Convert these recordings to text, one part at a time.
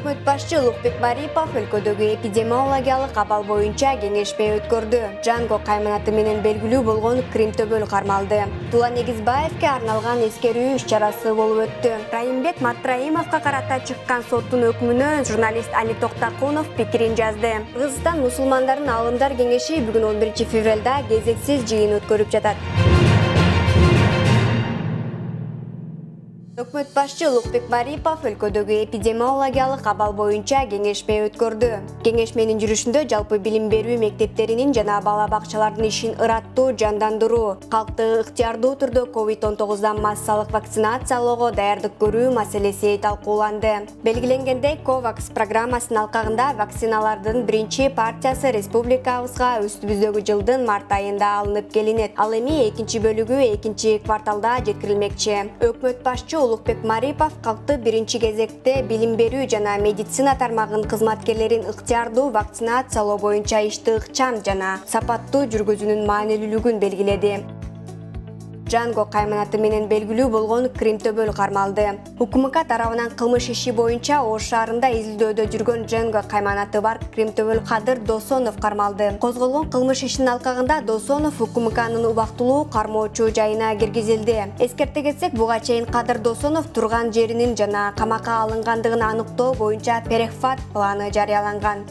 Өкмөт башчы Улукбек Барипов өлкөдөгү эпидемиологиялык абал боюнча кеңешме өткөрдү. Жанго кайманаты менен белгилүү болгон Крим төбөл кармалды. Тулан Эгизбаевке арналган эскерүү иш-чарасы болуп өттү. Райымбек Матраимовго карата чыккан соттун өкмүнө журналист Али Токтакунов пикирин жазды. Кыргызстан мусулмандардын алымдар кеңеши бүгүн 11 февралда кезексиз жыйын өткөрүп жатат. Өкмөт башчы Улукбек Барипов өлкөдөгү эпидемиологиялык абал боюнча кеңешме өткөрдү. Кеңешменин жүрүшүндө жалпы билим берүү мектептеринин жана бала бакчалардын ишин ыраттуу жандандыруу, калкты ыктыярдуу түрдө COVID-19 массалык вакцинациялоого даярдык көрүү маселеси талкууланды. Белгиленгендей, COVAX программасынын алкагында вакциналардын биринчи партиясы республикабызга үстүбүздөгү жылдын март айында алынып келинет. Ал эми экинчи бөлүгү экинчи кварталда жеткирилмекчи. Өкмөт башчы Улукбек Барипов калкты биринчи кезекте билим берүү жана медицина тармагынын кызматкерлерин ыктыярдуу вакцинациялоо боюнча ишти ыкчам жана сапаттуу жүргүзүүнүн маанилүүлүгүн белгиледи. Жанго кайманаты менен белгилүү болгон Крим төбөл кармалды. УКМК тарабынан кылмыш иши боюнча Ош шаарында изилдөөдө жүргөн Жанго кайманаты бар Крим төбөл Кадыр Досонов кармалды. Козголгон кылмыш ишинин алкагында Досонов УКМКнын убактылуу кармоочу жайына киргизилди. Эскерте кетсек, буга чейин Кадыр Досонов турган жеринин жана камакка алынгандыгын аныктоо боюнча перехват планы жарыяланган.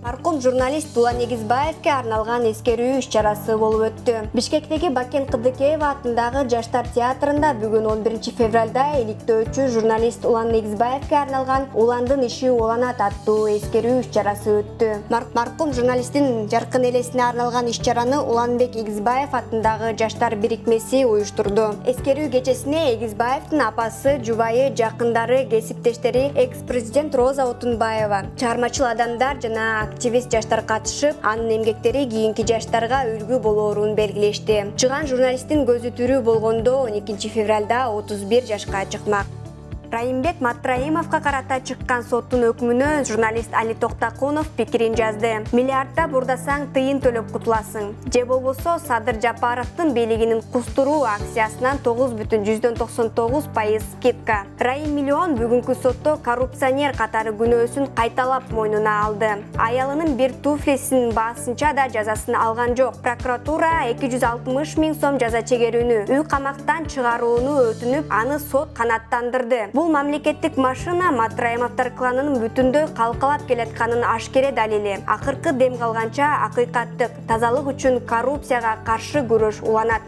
Маркум журналист Тулан Эгизбаевке арналган эскерүү иш-чарасы болуп өттү. Бишкектеги Бакен Кыдыкеева атындагы Жаштар театрында бүгүн 11 февралда иликтөөчү журналист Улан Эгизбаевке арналган «Уландын иши уланат» аттуу эскерүү иш-чарасы өттү. Маркум журналисттин жаркын элесине арналган иш-чараны Уланбек Эгизбаев атындагы Жаштар бирикмеси уюштурду. Эскерүү кечесине Эгизбаевдин апасы, жубайы, жакындары, кесиптештери, экс-президент Роза Отунбаева, чыгармачыл адамдар жана активист жаштар катышып, анын эмгектери кийинки жаштарга үлгү болоорун белгилешти. Чыган журналисттин көзү тирүү болгондо 12 февралда 31 жашка чыкмак. Райымбек Матраимовго карата чыккан соттун өкмүнө журналист Али Токтакунов пикирин жазды. Миллиардта бурдасаң тыйын төлөп кутуласың. Же болбосо Садыр Жапаровдун бийлигинин кустуруу акциясынан 9,99% скидка. Райым миллион бүгүнкү сотто коррупционер катары күнөөсүн кайталап мойнуна алды. Аялынын бир туфлисинин баасынча да жазасын алган жок. Прокуратура 260 000 сом жаза чегерүүнү, үй камактан чыгарууну өтүнүп, аны сот канаттандырды. Бул мамлекеттик машина Матраимовдор кланынын бүтүндөй калкалап келатканын ашкере далили. Акыркы дем калганча акыйкаттык, тазалык үчүн коррупцияга каршы күрөш уланат.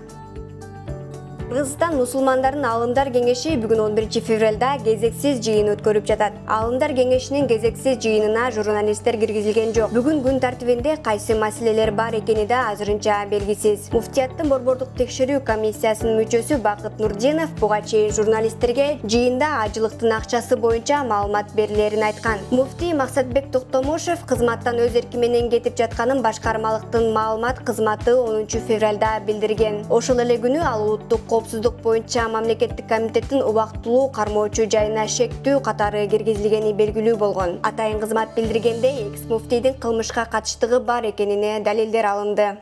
Кыргызстан мусулмандардын алымдар кеңеши бүгүн 11 февралда кезексиз жыйын өткөрүп жатат. Алымдар кеңешинин кезексиз жыйынына журналисттер киргизилген жок. Бүгүн күн тартибинде кайсы маселелер бар экени да азырынча белгисиз. Муфтияттын борбордук текшерүү комиссиясынын мүчөсү Бакыт Нурдинов буга чейин журналисттерге жыйында ажылыктын акчасы боюнча маалымат берилерин айткан. Муфтий Максатбек Токтомушев кызматтан өз эрки менен кетип жатканын башкармалыктын маалымат кызматы 10 февралда билдирген. Ошол эле күнү ал улуттук коопсуздук боюнча мамлекеттик комитеттин убактылуу кармоочу жайына шектүү катары киргизилгени белгилүү болгон. Атайын кызмат билдиргендей, экс-муфтийдин кылмышка катыштыгы бар экенине далилдер алынды.